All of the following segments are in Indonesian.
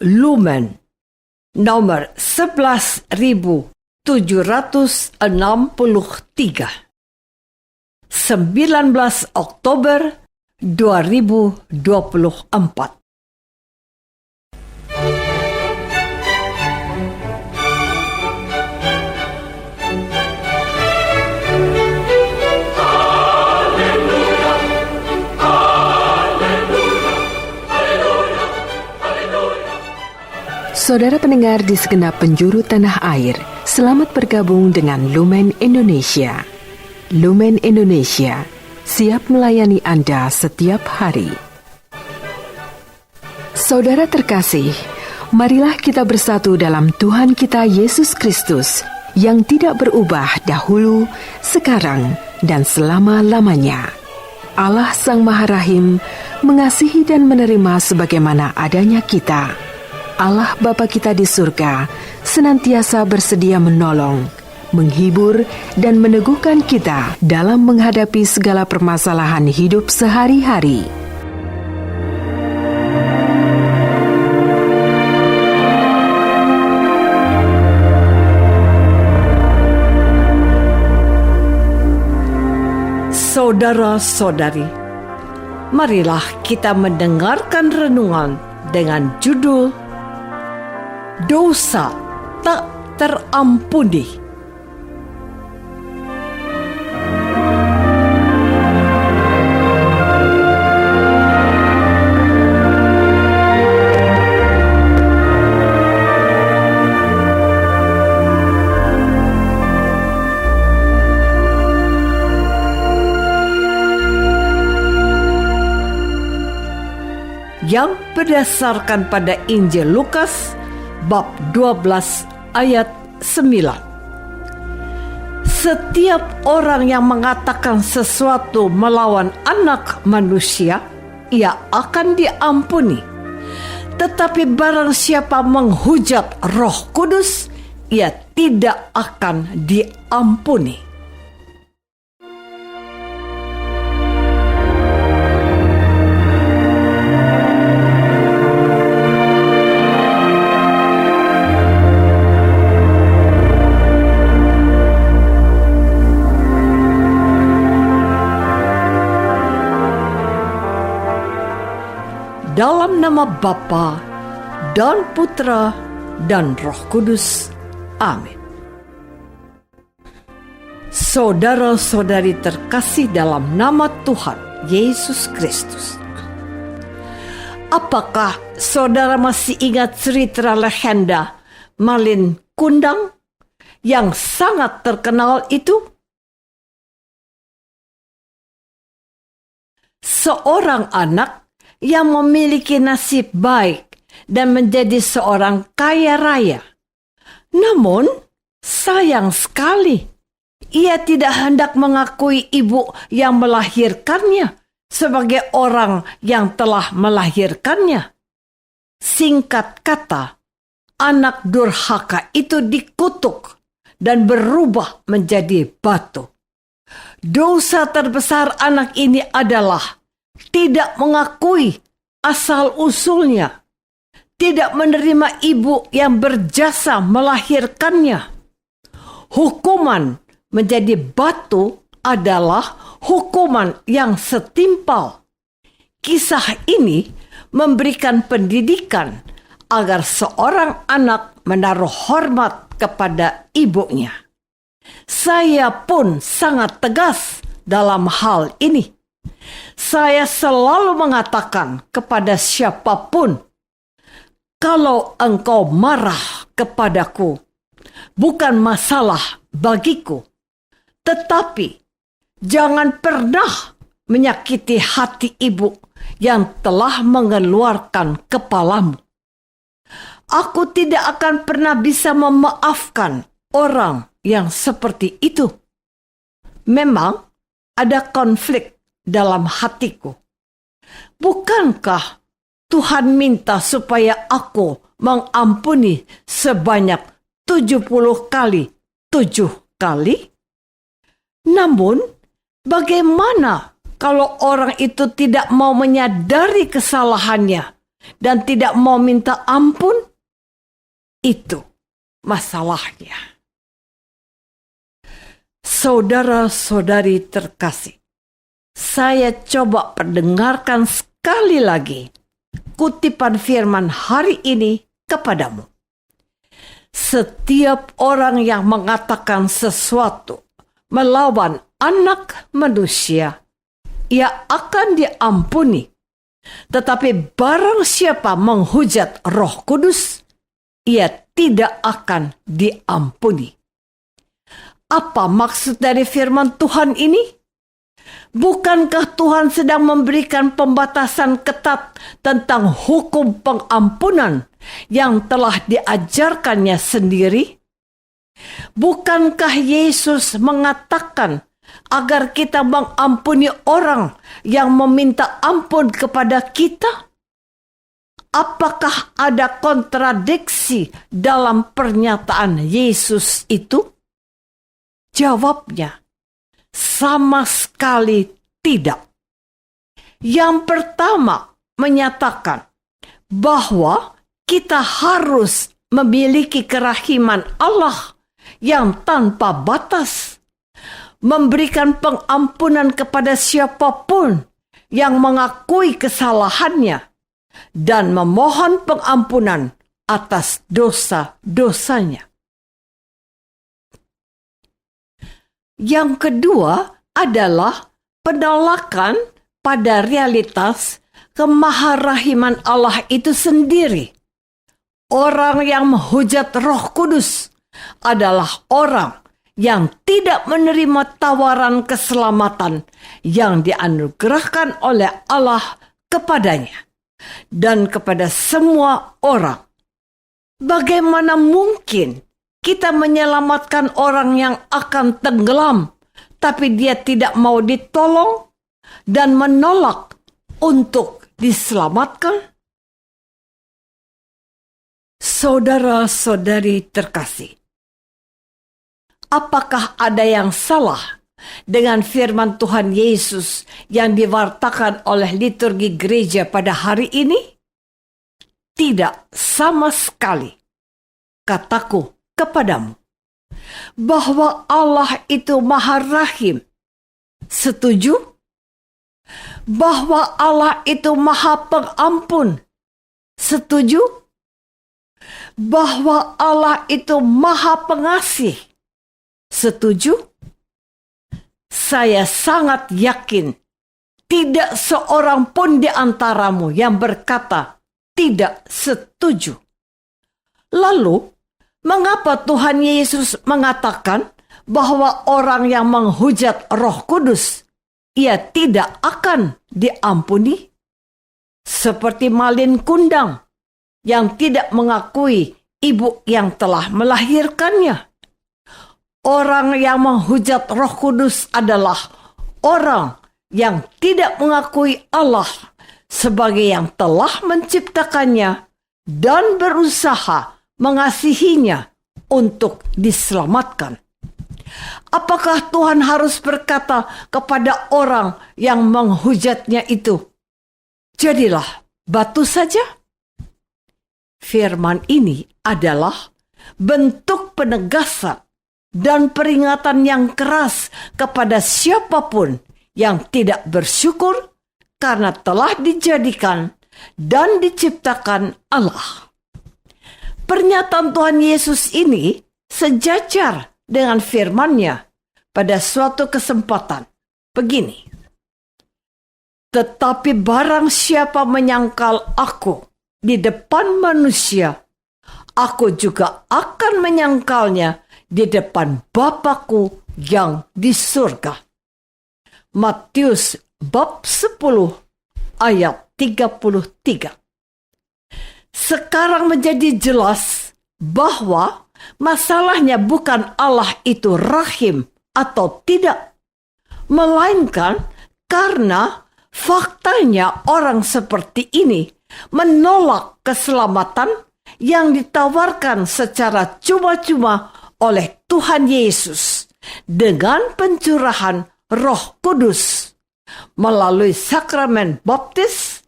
Lumen nomor 11.763, 19 Oktober 2024. Saudara pendengar di segenap penjuru tanah air, selamat bergabung dengan Lumen Indonesia. Lumen Indonesia, siap melayani Anda setiap hari. Saudara terkasih, marilah kita bersatu dalam Tuhan kita Yesus Kristus yang tidak berubah dahulu, sekarang, dan selama-lamanya. Allah Sang Maha Rahim mengasihi dan menerima sebagaimana adanya kita. Allah Bapa kita di surga senantiasa bersedia menolong, menghibur, dan meneguhkan kita dalam menghadapi segala permasalahan hidup sehari-hari. Saudara-saudari, marilah kita mendengarkan renungan dengan judul Dosa Tak Terampuni. Yang berdasarkan pada Injil Lukas bab 12 ayat 9. Setiap orang yang mengatakan sesuatu melawan Anak Manusia, ia akan diampuni. Tetapi barang siapa menghujat Roh Kudus, ia tidak akan diampuni. Dalam nama Bapa dan Putra dan Roh Kudus. Amin. Saudara-saudari terkasih dalam nama Tuhan Yesus Kristus. Apakah saudara masih ingat cerita legenda Malin Kundang yang sangat terkenal itu? Seorang anak yang memiliki nasib baik dan menjadi seorang kaya raya. Namun, sayang sekali, ia tidak hendak mengakui ibu yang melahirkannya sebagai orang yang telah melahirkannya. Singkat kata, anak durhaka itu dikutuk dan berubah menjadi batu. Dosa terbesar anak ini adalah tidak mengakui asal-usulnya, tidak menerima ibu yang berjasa melahirkannya. Hukuman menjadi batu adalah hukuman yang setimpal. Kisah ini memberikan pendidikan agar seorang anak menaruh hormat kepada ibunya. Saya pun sangat tegas dalam hal ini. Saya selalu mengatakan kepada siapapun, kalau engkau marah kepadaku, bukan masalah bagiku. Tetapi jangan pernah menyakiti hati ibu yang telah mengeluarkan kepalamu. Aku tidak akan pernah bisa memaafkan orang yang seperti itu. Memang ada konflik dalam hatiku. Bukankah Tuhan minta supaya aku mengampuni sebanyak 70 kali 7 kali? Namun, bagaimana kalau orang itu tidak mau menyadari kesalahannya dan tidak mau minta ampun? Itu masalahnya. Saudara-saudari terkasih, saya coba perdengarkan sekali lagi kutipan firman hari ini kepadamu. Setiap orang yang mengatakan sesuatu melawan Anak Manusia, ia akan diampuni. Tetapi barang siapa menghujat Roh Kudus, ia tidak akan diampuni. Apa maksud dari firman Tuhan ini? Bukankah Tuhan sedang memberikan pembatasan ketat tentang hukum pengampunan yang telah diajarkannya sendiri? Bukankah Yesus mengatakan agar kita mengampuni orang yang meminta ampun kepada kita? Apakah ada kontradiksi dalam pernyataan Yesus itu? Jawabnya, sama sekali tidak. Yang pertama menyatakan bahwa kita harus memiliki kerahiman Allah yang tanpa batas, memberikan pengampunan kepada siapapun yang mengakui kesalahannya, dan memohon pengampunan atas dosa-dosanya. Yang kedua adalah penolakan pada realitas kemaharahiman Allah itu sendiri. Orang yang menghujat Roh Kudus adalah orang yang tidak menerima tawaran keselamatan yang dianugerahkan oleh Allah kepadanya dan kepada semua orang. Bagaimana mungkin kita menyelamatkan orang yang akan tenggelam, tapi dia tidak mau ditolong dan menolak untuk diselamatkan? Saudara-saudari terkasih, apakah ada yang salah dengan firman Tuhan Yesus yang diwartakan oleh liturgi gereja pada hari ini? Tidak sama sekali. Kataku kepadamu bahwa Allah itu Maha Rahim. Setuju? Bahwa Allah itu Maha Pengampun. Setuju? Bahwa Allah itu Maha Pengasih. Setuju? Saya sangat yakin tidak seorang pun di antaramu yang berkata tidak setuju. Lalu, mengapa Tuhan Yesus mengatakan bahwa orang yang menghujat Roh Kudus, ia tidak akan diampuni? Seperti malin kundang yang tidak mengakui ibu yang telah melahirkannya. Orang yang menghujat Roh Kudus adalah orang yang tidak mengakui Allah sebagai yang telah menciptakannya dan berusaha mengasihinya untuk diselamatkan. Apakah Tuhan harus berkata kepada orang yang menghujatnya itu, "Jadilah batu saja"? Firman ini adalah bentuk penegasan dan peringatan yang keras kepada siapapun yang tidak bersyukur karena telah dijadikan dan diciptakan Allah. Pernyataan Tuhan Yesus ini sejajar dengan firman-Nya pada suatu kesempatan. Begini, "Tetapi barang siapa menyangkal aku di depan manusia, aku juga akan menyangkalnya di depan Bapa-Ku yang di surga." Matius bab 10 ayat 33. Sekarang menjadi jelas bahwa masalahnya bukan Allah itu rahim atau tidak, melainkan karena faktanya orang seperti ini menolak keselamatan yang ditawarkan secara cuma-cuma oleh Tuhan Yesus dengan pencurahan Roh Kudus melalui sakramen baptis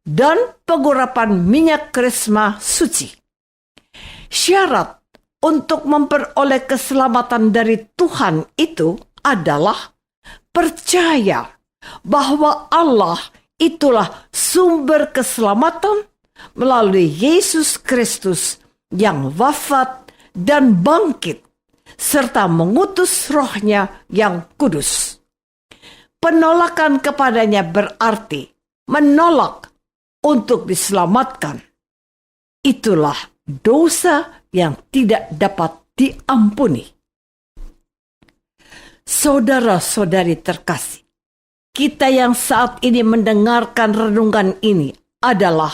dan pengurapan minyak krisma suci. Syarat untuk memperoleh keselamatan dari Tuhan itu adalah percaya bahwa Allah itulah sumber keselamatan melalui Yesus Kristus yang wafat dan bangkit, serta mengutus Roh-Nya yang kudus. Penolakan kepadanya berarti menolak untuk diselamatkan. Itulah dosa yang tidak dapat diampuni. Saudara-saudari terkasih, kita yang saat ini mendengarkan renungan ini adalah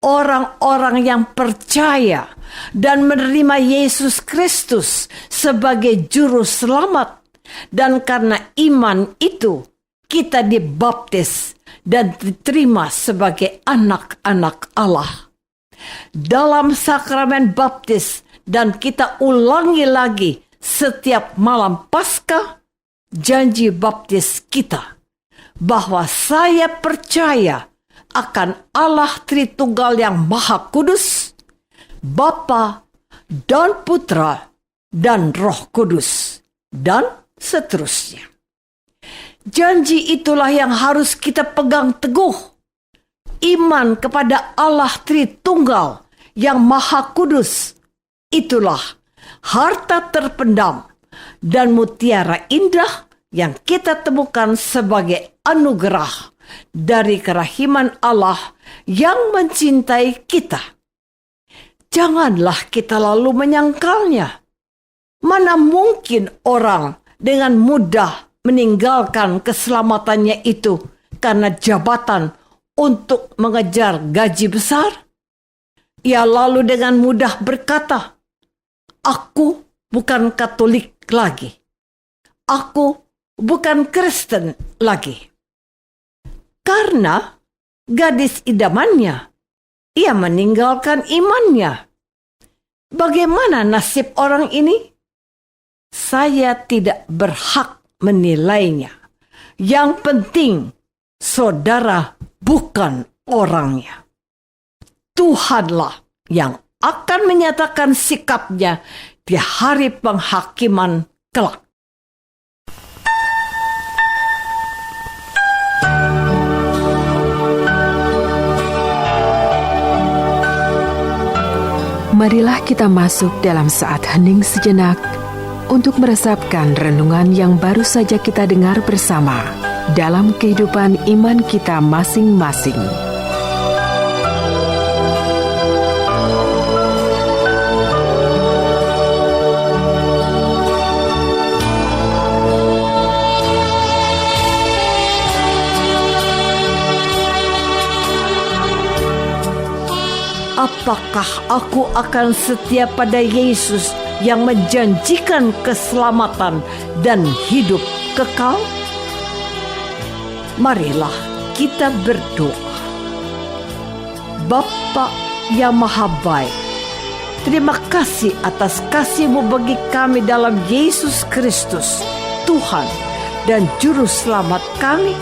orang-orang yang percaya dan menerima Yesus Kristus sebagai juru selamat. Dan karena iman itu, kita dibaptis dan diterima sebagai anak-anak Allah. Dalam sakramen baptis, dan kita ulangi lagi setiap malam Paskah, janji baptis kita bahwa saya percaya akan Allah Tritunggal yang Maha Kudus, Bapa dan Putra dan Roh Kudus, dan seterusnya. Janji itulah yang harus kita pegang teguh. Iman kepada Allah Tritunggal yang Maha Kudus, itulah harta terpendam dan mutiara indah yang kita temukan sebagai anugerah dari kerahiman Allah yang mencintai kita. Janganlah kita lalu menyangkalnya. Mana mungkin orang dengan mudah meninggalkan keselamatannya itu karena jabatan untuk mengejar gaji besar? Ia lalu dengan mudah berkata, "Aku bukan Katolik lagi. Aku bukan Kristen lagi." Karena gadis idamannya, ia meninggalkan imannya. Bagaimana nasib orang ini? Saya tidak berhak menilainya. Yang penting, saudara bukan orangnya. Tuhanlah yang akan menyatakan sikapnya di hari penghakiman kelak. Marilah kita masuk dalam saat hening sejenak untuk meresapkan renungan yang baru saja kita dengar bersama dalam kehidupan iman kita masing-masing. Apakah aku akan setia pada Yesus yang menjanjikan keselamatan dan hidup kekal? Marilah kita berdoa. Bapa yang Maha Baik, terima kasih atas kasih-Mu bagi kami dalam Yesus Kristus, Tuhan dan Juru Selamat kami,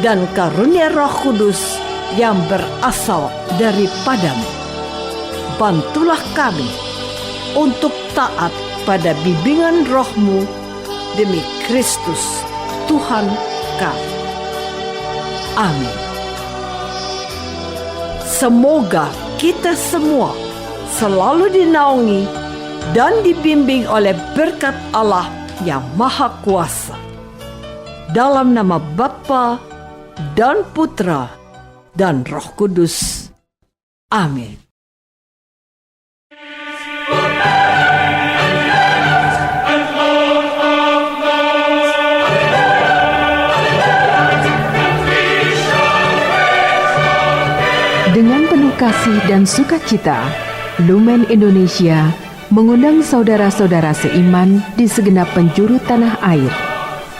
dan karunia Roh Kudus yang berasal daripada-Mu. Bantulah kami untuk taat pada bimbingan Roh-Mu demi Kristus Tuhan kami. Amin. Semoga kita semua selalu dinaungi dan dibimbing oleh berkat Allah yang Maha Kuasa. Dalam nama Bapa dan Putra dan Roh Kudus. Amin. Dengan penuh kasih dan sukacita, Lumen Indonesia mengundang saudara-saudara seiman di segenap penjuru tanah air.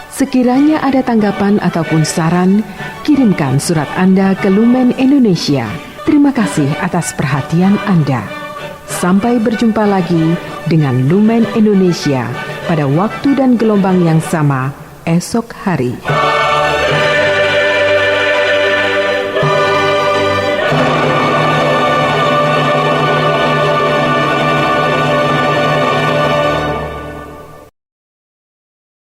Sekiranya ada tanggapan ataupun saran, kirimkan surat Anda ke Lumen Indonesia. Terima kasih atas perhatian Anda. Sampai berjumpa lagi dengan Lumen Indonesia pada waktu dan gelombang yang sama esok hari.